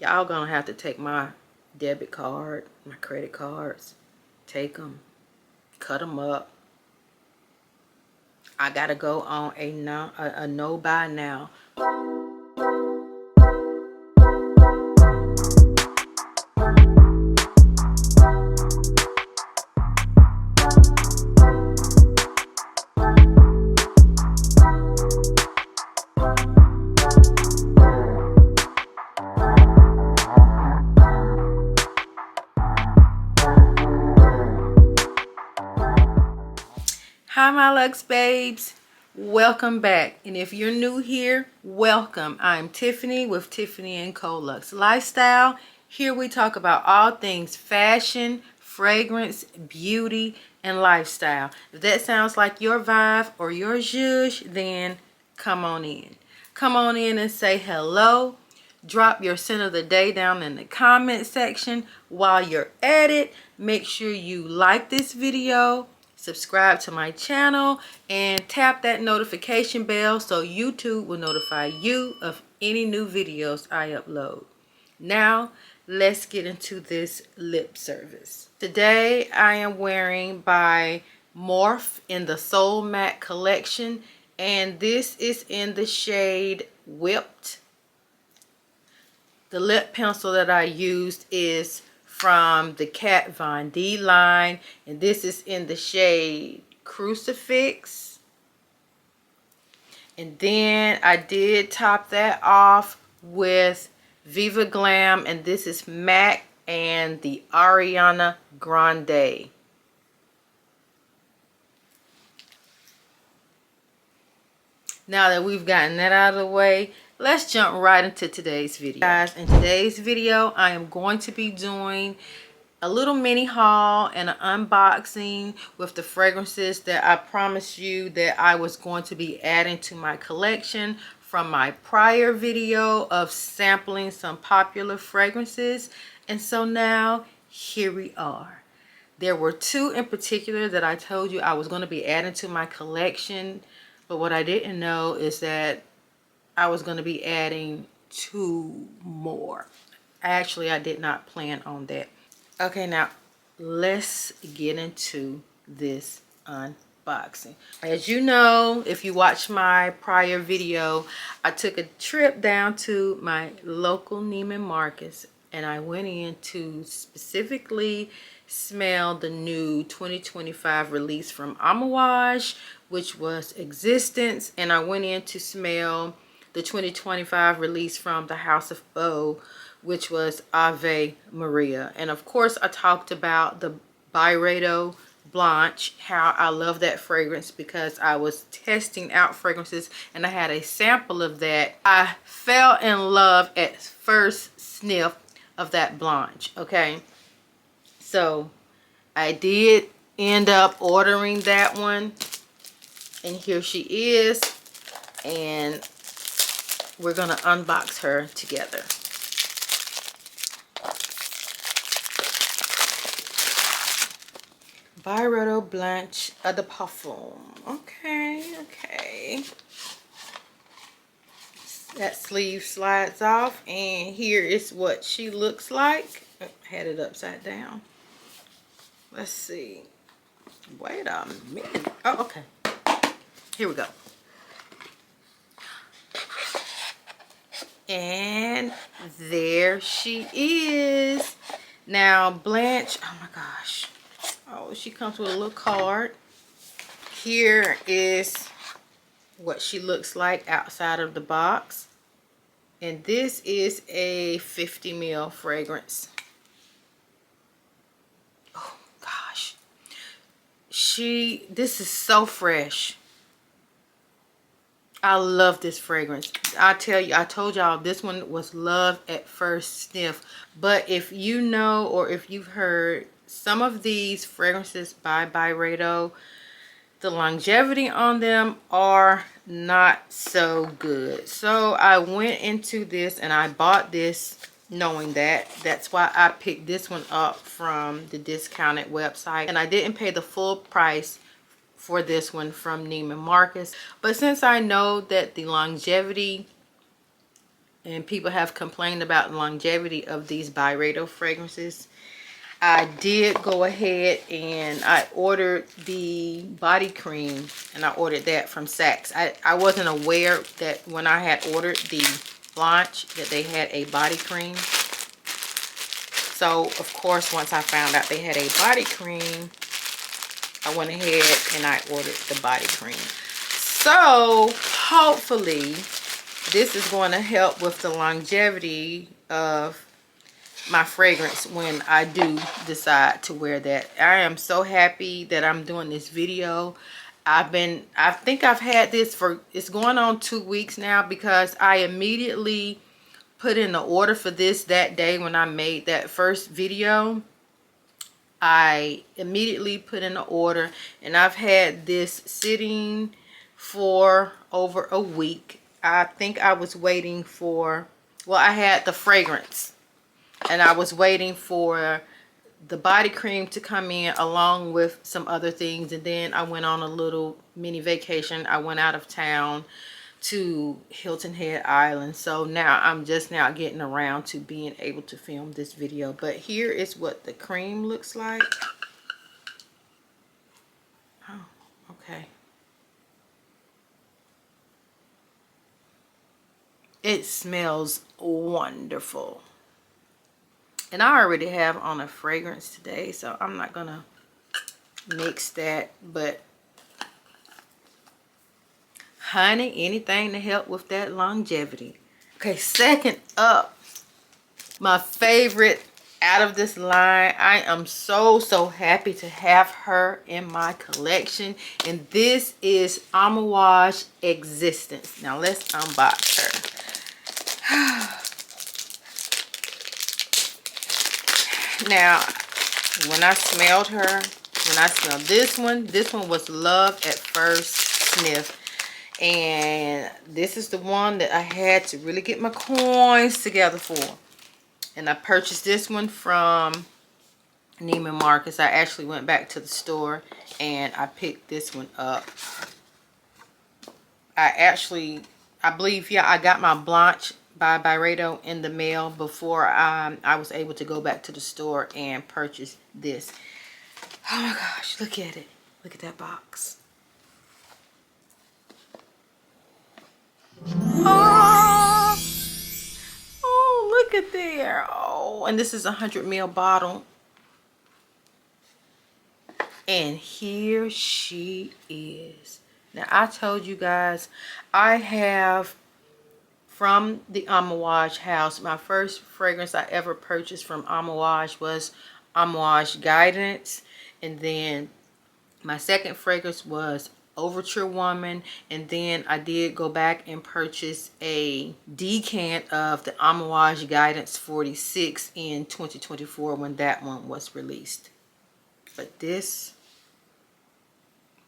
Y'all gonna have to take my debit card, my credit cards, take them, cut them up. I gotta go on a no buy now. Hi my Luxe babes, welcome back, and if you're new here, welcome. I'm Tiffany with Tiffaney-Co Luxe Lifestyle. Here we talk about all things fashion, fragrance, beauty, and lifestyle. If that sounds like your vibe or your zhuzh, then come on in. Come on in and say hello. Drop your scent of the day down in the comment section. While you're at it, make sure you like this video, subscribe to my channel, and tap that notification bell so YouTube will notify you of any new videos I upload. Now, let's get into this lip service. Today, I am wearing by Morphe in the Soul Matte collection, and this is in the shade Whipped. The lip pencil that I used is from the Kat Von D line, and this is in the shade Crucifix. And then I did top that off with Viva Glam, and this is MAC and the Ariana Grande. Now that we've gotten that out of the way, let's jump right into today's video. Guys, in today's video, I am going to be doing a little mini haul and an unboxing with the fragrances that I promised you that I was going to be adding to my collection from my prior video of sampling some popular fragrances. And so now, here we are. There were two in particular that I told you I was going to be adding to my collection. But what I didn't know is that I was going to be adding two more. Actually, I did not plan on that. Okay, now let's get into this unboxing. As you know, if you watched my prior video, I took a trip down to my local Neiman Marcus, and I went in to specifically smell the new 2025 release from Amouage, which was Existence, and I went in to smell the 2025 release from the House of Bo, which was Ave Maria. And of course, I talked about the Byredo Blanche, how I love that fragrance because I was testing out fragrances and I had a sample of that. I fell in love at first sniff of that Blanche, okay? So I did end up ordering that one, and here she is, and we're gonna unbox her together. Byredo Blanche de Parfum. Okay. That sleeve slides off, and here is what she looks like. I had it upside down. Let's see. Wait a minute. Oh, okay. Here we go. And there she is. Now, Blanche, oh my gosh. Oh, she comes with a little card. Here is what she looks like outside of the box. And this is a 50 ml fragrance. Oh gosh. This is so fresh. I love this fragrance. I tell you, I told y'all this one was love at first sniff. But if you know, or if you've heard, some of these fragrances by Byredo, the longevity on them are not so good. So I went into this and I bought this knowing that. That's why I picked this one up from the discounted website. And I didn't pay the full price for this one from Neiman Marcus. But since I know that the longevity and people have complained about the longevity of these Byredo fragrances. I did go ahead and I ordered the body cream, and I ordered that from Saks. I wasn't aware that when I had ordered the Blanche that they had a body cream. So of course, once I found out they had a body cream, I went ahead and I ordered the body cream. So hopefully this is going to help with the longevity of my fragrance when I do decide to wear that. I am so happy that I'm doing this video. I think I've had this for, it's going on 2 weeks now, because I immediately put in the order for this that day when I made that first video. I immediately put in the order, and I've had this sitting for over a week. I think I was waiting for, well, I had the fragrance and I was waiting for the body cream to come in along with some other things, and then I went on a little mini vacation. I went out of town to Hilton Head Island, so now I'm just now getting around to being able to film this video. But here is what the cream looks like. Oh, okay. It smells wonderful. And I already have on a fragrance today, so I'm not gonna mix that. But honey, anything to help with that longevity. Okay, second up, my favorite out of this line. I am so happy to have her in my collection, and this is Amouage Existence. Now let's unbox her. Now, when I smelled her, when I smelled this one was love at first sniff. And this is the one that I had to really get my coins together for. And I purchased this one from Neiman Marcus. I actually went back to the store and I picked this one up. I believe, yeah, I got my Blanche by Byredo in the mail before I was able to go back to the store and purchase this. Oh my gosh, look at it. Look at that box. Oh, look at there. Oh, and this is a 100 ml bottle. And here she is. Now, I told you guys, I have from the Amouage house, my first fragrance I ever purchased from Amouage was Amouage Guidance. And then my second fragrance was Overture Woman. And then I did go back and purchase a decant of the Amouage Guidance 46 in 2024 when that one was released. But this,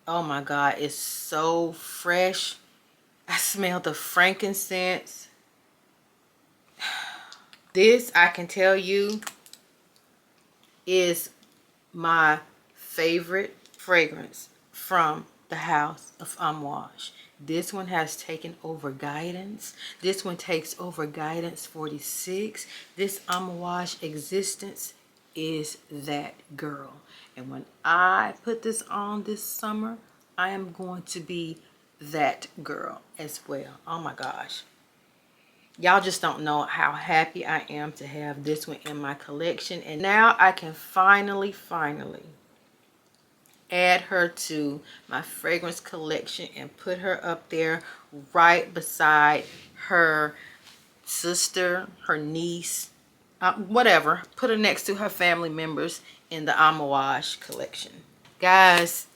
oh my God, it's so fresh. I smell the frankincense. This, I can tell you, is my favorite fragrance from the house of Amouage. This one has taken over Guidance. This one takes over Guidance 46. This Amouage Existence is that girl. And when I put this on this summer, I am going to be that girl as well. Oh my gosh. Y'all just don't know how happy I am to have this one in my collection. And now I can finally add her to my fragrance collection and put her up there right beside her sister, her niece, whatever. Put her next to her family members in the Amouage collection. Guys,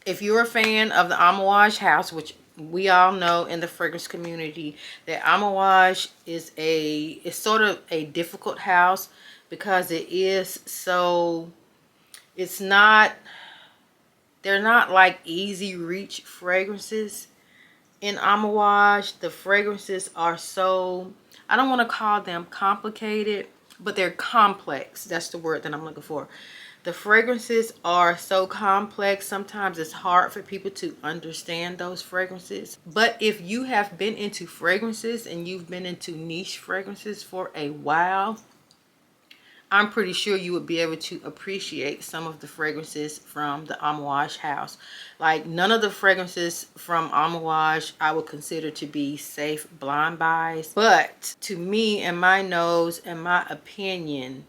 if you're a fan of the Amouage house, which we all know in the fragrance community that Amouage is sort of a difficult house, because it is so, they're not like easy reach fragrances in Amouage. The fragrances are so, I don't want to call them complicated, but they're complex. That's the word that I'm looking for. The fragrances are so complex. Sometimes it's hard for people to understand those fragrances. But if you have been into fragrances and you've been into niche fragrances for a while, I'm pretty sure you would be able to appreciate some of the fragrances from the Amouage house. Like, none of the fragrances from Amouage I would consider to be safe blind buys. But to me and my nose and my opinion,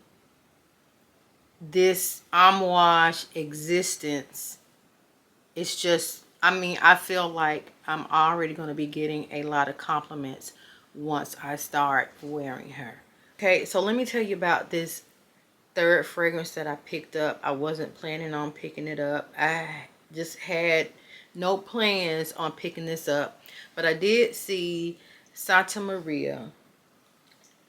this Amouage Existence, it's just, I mean, I feel like I'm already going to be getting a lot of compliments once I start wearing her. Okay, so let me tell you about this third fragrance that I picked up. I wasn't planning on picking it up. I just had no plans on picking this up, but I did see Santa Maria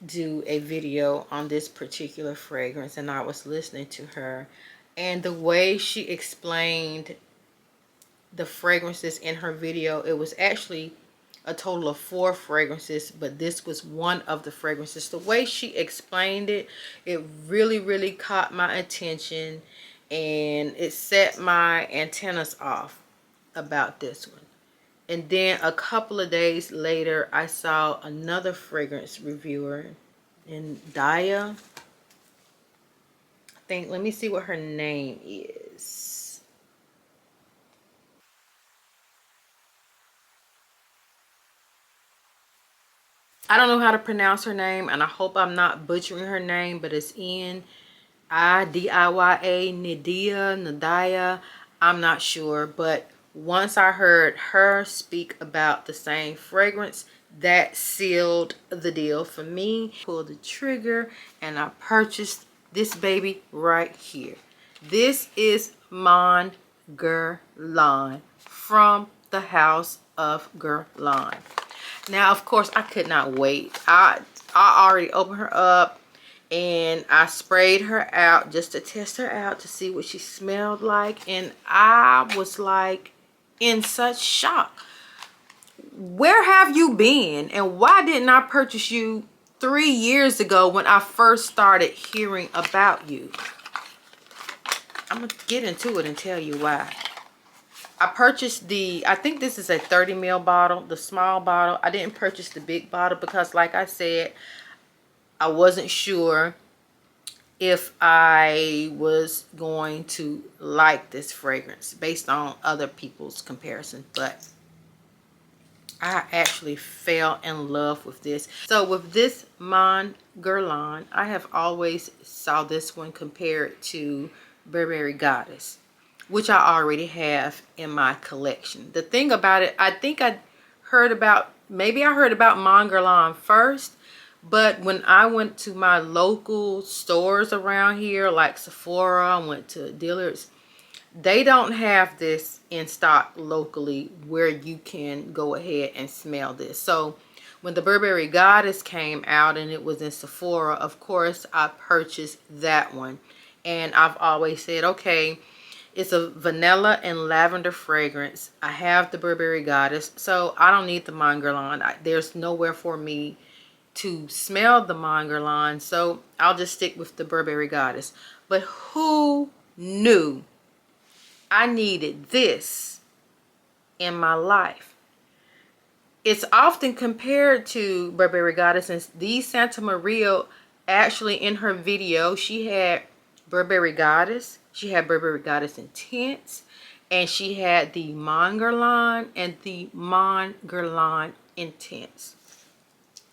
do a video on this particular fragrance, and I was listening to her, and the way she explained the fragrances in her video, it was actually a total of 4 fragrances, but this was one of the fragrances. The way she explained it, it really caught my attention, and it set my antennas off about this one. And then a couple of days later, I saw another fragrance reviewer in Daya. I think, let me see what her name is. I don't know how to pronounce her name, and I hope I'm not butchering her name, but it's N-I-D-I-Y-A, Nadia. I'm not sure, but once I heard her speak about the same fragrance, that sealed the deal for me. Pulled the trigger and I purchased this baby right here. This is Mon Guerlain from the House of Guerlain. Now, of course, I could not wait. I already opened her up and I sprayed her out just to test her out to see what she smelled like. And I was like in such shock. Where have you been? And why didn't I purchase you 3 years ago when I first started hearing about you? I'm going to get into it and tell you why. I purchased I think this is a 30 ml bottle, the small bottle. I didn't purchase the big bottle because, like I said, I wasn't sure if I was going to like this fragrance based on other people's comparison, but I actually fell in love with this. So with this Mon Guerlain, I have always saw this one compared to Burberry Goddess, which I already have in my collection. The thing about it, I think I heard about, maybe I heard about Mon Guerlain first, but when I went to my local stores around here, like Sephora, I went to Dillard's, they don't have this in stock locally where you can go ahead and smell this. So when the Burberry Goddess came out and it was in Sephora, of course, I purchased that one. And I've always said, okay, it's a vanilla and lavender fragrance. I have the Burberry Goddess, so I don't need the Mon Guerlain. There's nowhere for me to smell the Mon Guerlain, so I'll just stick with the Burberry Goddess. But who knew I needed this in my life? It's often compared to Burberry Goddess, and these Santa Maria, actually in her video, she had Burberry Goddess, she had Burberry Goddess Intense, and she had the Mon Guerlain and the Mon Guerlain Intense.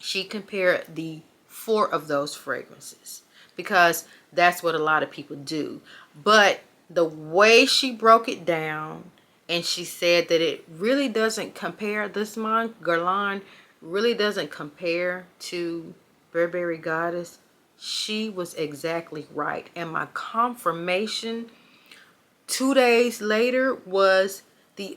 She compared the 4 of those fragrances because that's what a lot of people do. But the way she broke it down, and she said that it really doesn't compare, this Mon Guerlain really doesn't compare to Burberry Goddess, she was exactly right. And my confirmation 2 days later was my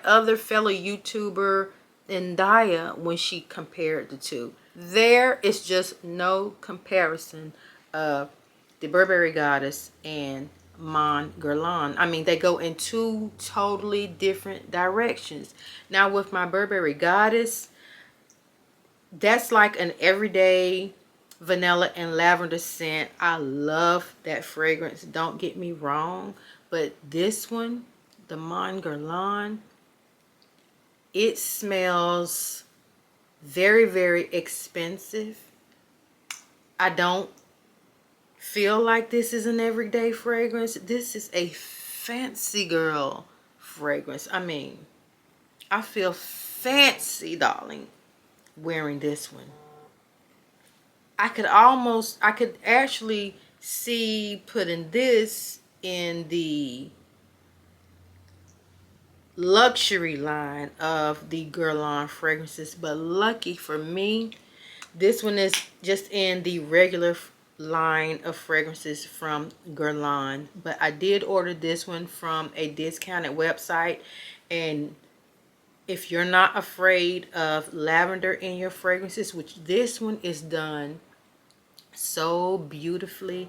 other fellow YouTuber Indaya, when she compared the two. There is just no comparison of the Burberry Goddess and Mon Guerlain. I mean, they go in 2 totally different directions. Now with my Burberry Goddess, that's like an everyday vanilla and lavender scent. I love that fragrance, don't get me wrong, but this one, the Mon Guerlain, it smells very, very expensive. I don't feel like this is an everyday fragrance. This is a fancy girl fragrance. I mean, I feel fancy, darling, wearing this one. I could actually see putting this in the luxury line of the Guerlain fragrances, but lucky for me, this one is just in the regular line of fragrances from Guerlain. But I did order this one from a discounted website, and if you're not afraid of lavender in your fragrances, which this one is done so beautifully,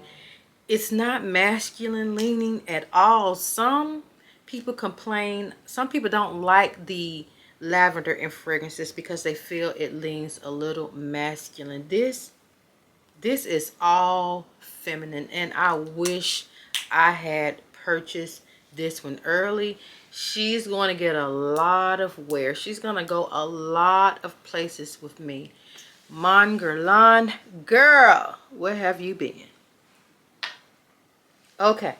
it's not masculine leaning at all. Some people complain, some people don't like the lavender in fragrances because they feel it leans a little masculine. This is all feminine, and I wish I had purchased this one early. She's going to get a lot of wear. She's going to go a lot of places with me. Mon Guerlain, girl, where have you been? Okay,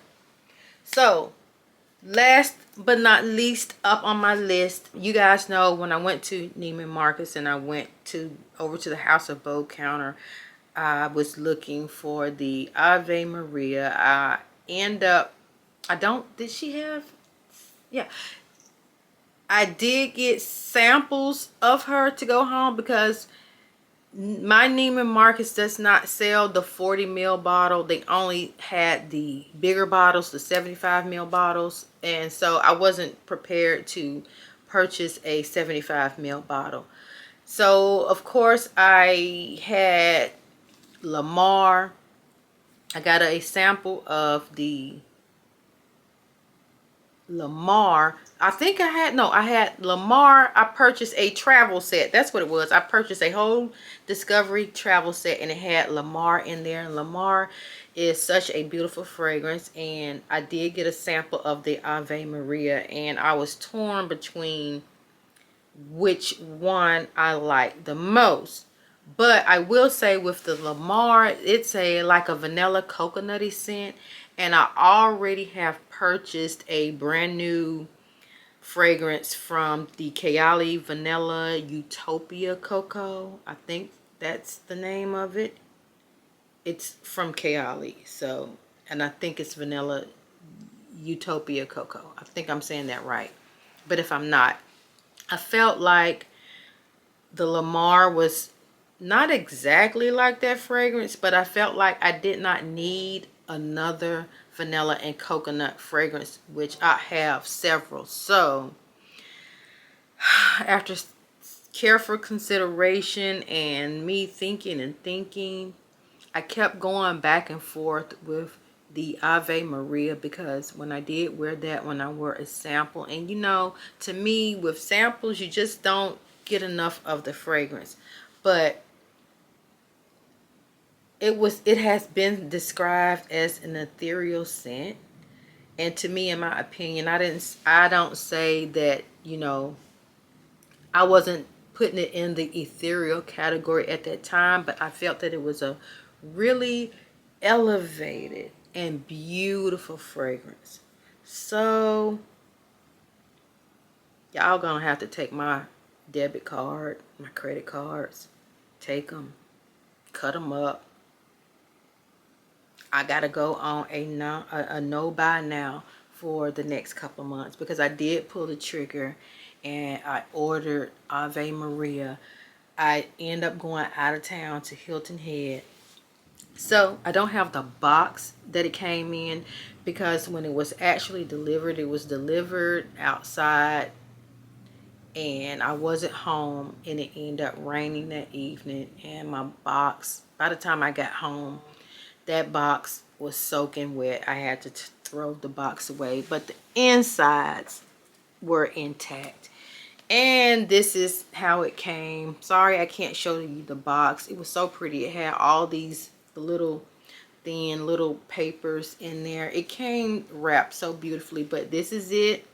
so last but not least up on my list, you guys know when I went to Neiman Marcus and I went over to the House of Bo counter, I was looking for the Ave Maria. Did she have, yeah, I did get samples of her to go home because my Neiman Marcus does not sell the 40 ml bottle. They only had the bigger bottles, the 75 ml bottles. And so I wasn't prepared to purchase a 75 ml bottle. So of course I had Lamar. I got a sample of the Lamar. I had Lamar. I purchased a travel set. That's what it was. I purchased a whole Discovery travel set, and it had Lamar in there. And Lamar is such a beautiful fragrance, and I did get a sample of the Ave Maria, and I was torn between which one I like the most. But I will say with the Lamar, it's like a vanilla coconutty scent, and I already have purchased a brand new fragrance from the Kayali Vanilla Utopia Cocoa. I think that's the name of it. It's from Kayali, so, and I think it's Vanilla Utopia Cocoa. I think I'm saying that right, but if I'm not, I felt like the Lamar was not exactly like that fragrance, but I felt like I did not need another vanilla and coconut fragrance, which I have several. So after careful consideration and me thinking and thinking, I kept going back and forth with the Ave Maria, because when I did wear that one, I wore a sample, and you know, to me with samples you just don't get enough of the fragrance. But it has been described as an ethereal scent, and to me, in my opinion, I don't say that, you know, I wasn't putting it in the ethereal category at that time, but I felt that it was a really elevated and beautiful fragrance. So y'all gonna have to take my debit card, my credit cards, take them, cut them up. I gotta go on a no buy now for the next couple of months, because I did pull the trigger and I ordered Ave Maria. I end up going out of town to Hilton Head, so I don't have the box that it came in, because when it was actually delivered, it was delivered outside and I wasn't home, and it ended up raining that evening, and my box, by the time I got home, that box was soaking wet. I had to throw the box away, but the insides were intact. And this is how it came. Sorry I can't show you the box. It was so pretty. It had all these little thin little papers in there. It came wrapped so beautifully, but this is it.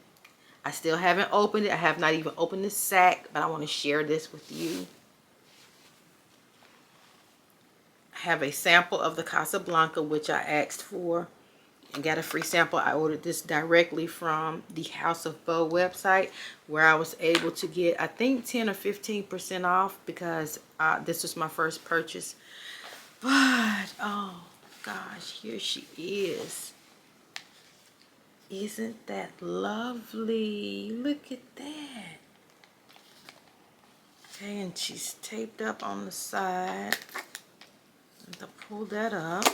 I still haven't opened it. I have not even opened the sack, but I want to share this with you. I have a sample of the Casablanca, which I asked for and got a free sample. I ordered this directly from the House of Bo website, where I was able to get, I think, 10 or 15% off, because this was my first purchase. But oh gosh, here she is. Isn't that lovely? Look at that. Okay, and she's taped up on the side. To pull that up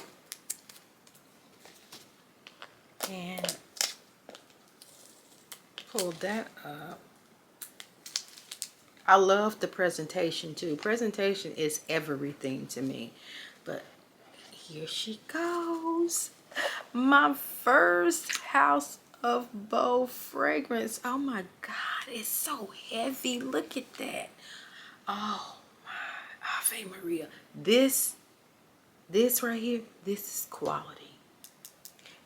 and pull that up. I love the presentation too. Presentation is everything to me. But here she goes. My first House of Bo fragrance. Oh my God, it's so heavy. Look at that. Oh my Ave Maria. This right here, this is quality.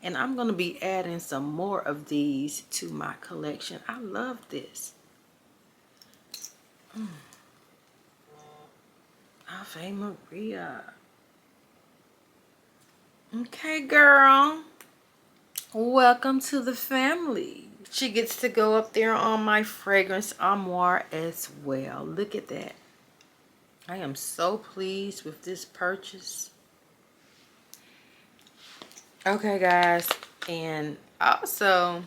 And I'm going to be adding some more of these to my collection. I love this. Ave Maria. Okay, girl. Welcome to the family. She gets to go up there on my fragrance armoire as well. Look at that. I am so pleased with this purchase. Okay, guys. And also,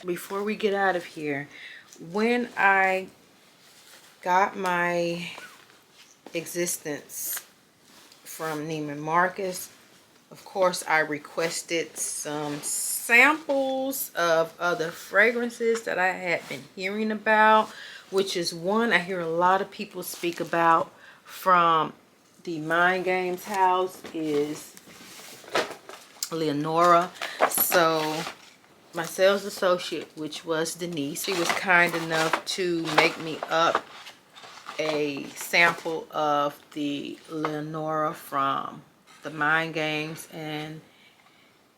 before we get out of here, when I got my Existence from Neiman Marcus, of course I requested some samples of other fragrances that I had been hearing about, which is one I hear a lot of people speak about from the Mind Games house, is Leonora. So my sales associate, which was Denise, he was kind enough to make me up a sample of the Leonora from the Mind Games, and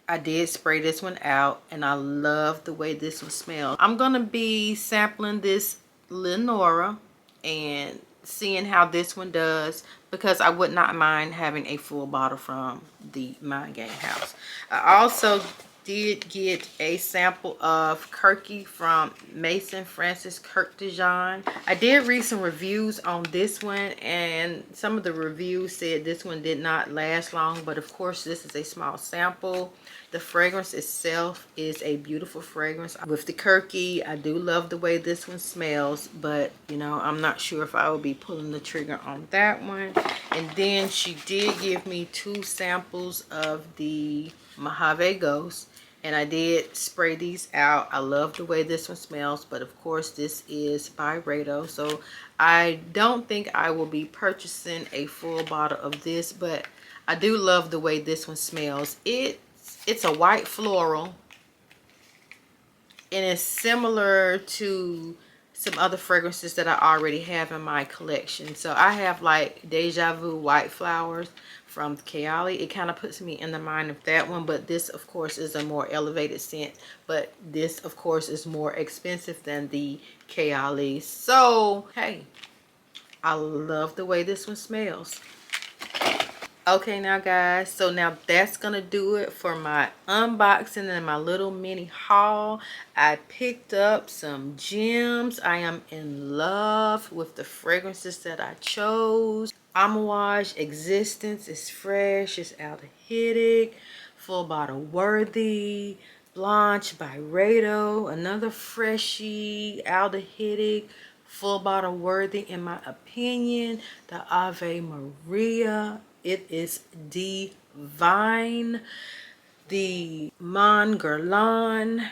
I did spray this one out, and I love the way this one smells. I'm gonna be sampling this Leonora and seeing how this one does, because I would not mind having a full bottle from the Mind Game house. I also did get a sample of Kirky from Mason Francis Kirk Dijon. I did read some reviews on this one, and some of the reviews said this one did not last long, but of course this is a small sample. The fragrance itself is a beautiful fragrance. With the Kirky, I do love the way this one smells, but you know, I'm not sure if I will be pulling the trigger on that one. And then she did give me 2 samples of the Mojave Ghost, and I did spray these out. I love the way this one smells, but of course this is Byredo, so I don't think I will be purchasing a full bottle of this, but I do love the way this one smells. It's a white floral, and it's similar to some other fragrances that I already have in my collection. So I have like Deja Vu White Flowers from Kayali. It kind of puts me in the mind of that one, but this of course is a more elevated scent, but this of course is more expensive than the Kayali. So hey, I love the way this one smells. Okay, now guys, so now that's gonna do it for my unboxing and my little mini haul. I picked up some gems. I am in love with the fragrances that I chose. Amouage Existence is fresh, it's aldehydic, full bottle worthy. Blanche Byredo, another freshie, aldehydic, full bottle worthy in my opinion. The Ave Maria, it is divine. The Mon Guerlain,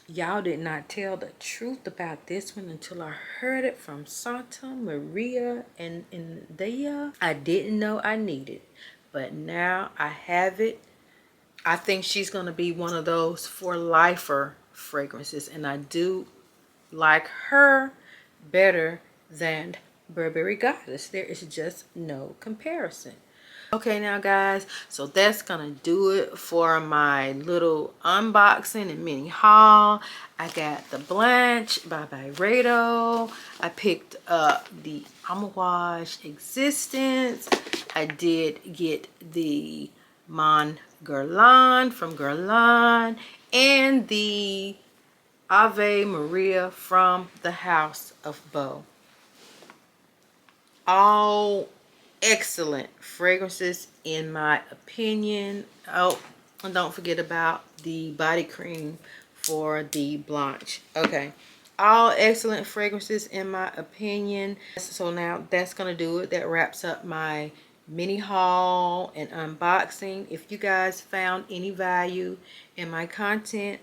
y'all did not tell the truth about this one until I heard it from Santa Maria and India. I didn't know I needed it, but now I have it. I think she's going to be one of those for lifer fragrances, and I do like her better than Burberry Goddess. There is just no comparison. Okay, now guys, so that's gonna do it for my little unboxing and mini haul. I got the Blanche by Byredo. I picked up the Amouage Existence. I did get the Mon Guerlain from Guerlain and the Ave Maria from the House of Bo. All excellent fragrances in my opinion. Oh, and don't forget about the body cream for the Blanche. Okay, all excellent fragrances in my opinion. So now that's gonna do it. That wraps up my mini haul and unboxing. If you guys found any value in my content,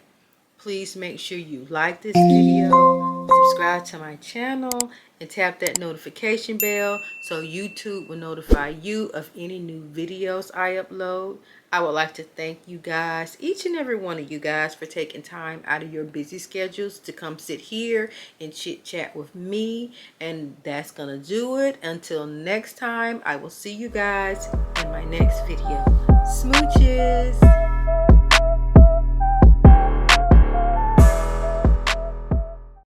please make sure you like this video, subscribe to my channel, and tap that notification bell so YouTube will notify you of any new videos I upload. I would like to thank you guys, each and every one of you guys, for taking time out of your busy schedules to come sit here and chit chat with me. And that's gonna do it. Until next time, I will see you guys in my next video.